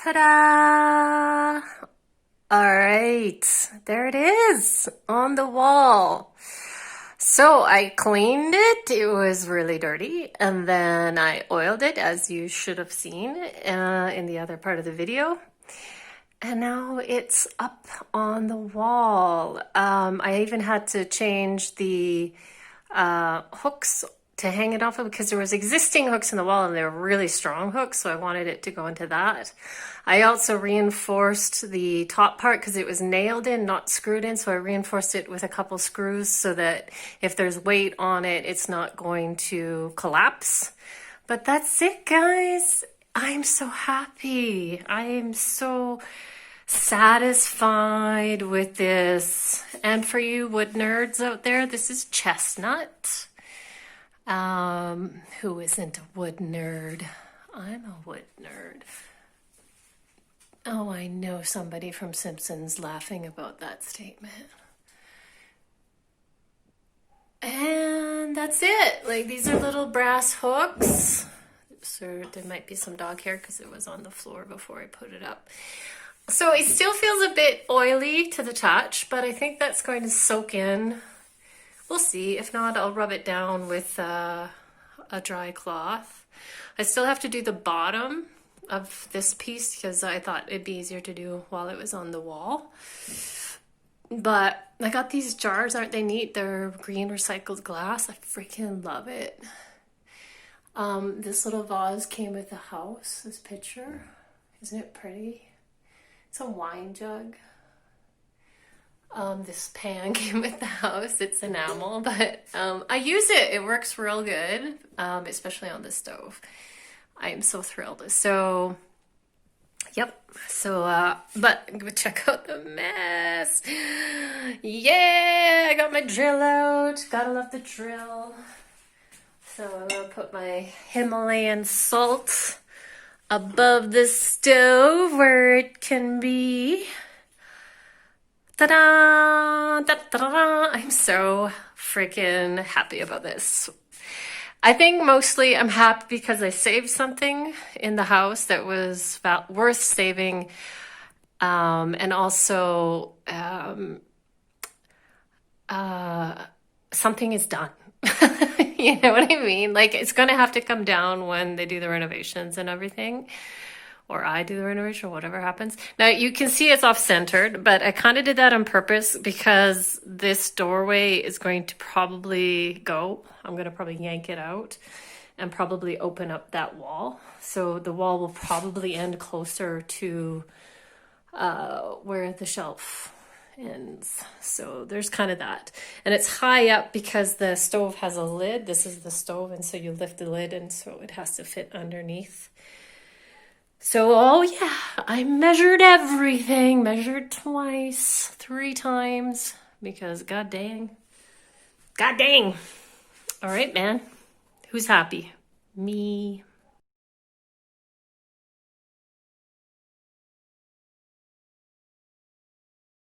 Ta-da! All right, there it is on the wall. So I cleaned it. It was really dirty, and then I oiled it, as you should have seen in the other part of the video. And now it's up on the wall. I even had to change the hooks to hang it off of because there was existing hooks in the wall and they were really strong hooks, so I wanted it to go into that. I also reinforced the top part because it was nailed in, not screwed in, so I reinforced it with a couple screws so that if there's weight on it, it's not going to collapse. But that's it, guys. I'm so happy. I am so satisfied with this. And for you wood nerds out there, this is Chestnut. Who isn't a wood nerd? I'm a wood nerd. Oh, I know somebody from Simpsons laughing about that statement. And that's it. Like, these are little brass hooks. So there might be some dog hair because it was on the floor before I put it up. So it still feels a bit oily to the touch, but I think that's going to soak in. We'll see. If not, I'll rub it down with a dry cloth. I still have to do the bottom of this piece because I thought it'd be easier to do while it was on the wall. But I got these jars. Aren't they neat? They're green recycled glass. I freaking love it. This little vase came with the house, this picture. Isn't it pretty? It's a wine jug. This pan came with the house. It's enamel, but I use it. It works real good, especially on the stove. I am so thrilled. So, yep. So, but check out the mess. Yeah, I got my drill out. Gotta love the drill. So I'm gonna put my Himalayan salt above the stove where it can be. Ta-da! Ta-da! I'm so freaking happy about this. I think mostly I'm happy because I saved something in the house that was worth saving. And also, something is done. You know what I mean? Like, it's going to have to come down when they do the renovations and everything. Or I do the renovation, or whatever happens. Now, you can see it's off-centered, but I kind of did that on purpose because this doorway is going to probably go. I'm going to probably yank it out and probably open up that wall. So the wall will probably end closer to where the shelf ends. So there's kind of that. And it's high up because the stove has a lid. This is the stove, and so you lift the lid, and so it has to fit underneath. So, oh yeah, I measured everything, measured twice, 3 times, because god dang. All right, man, who's happy? Me.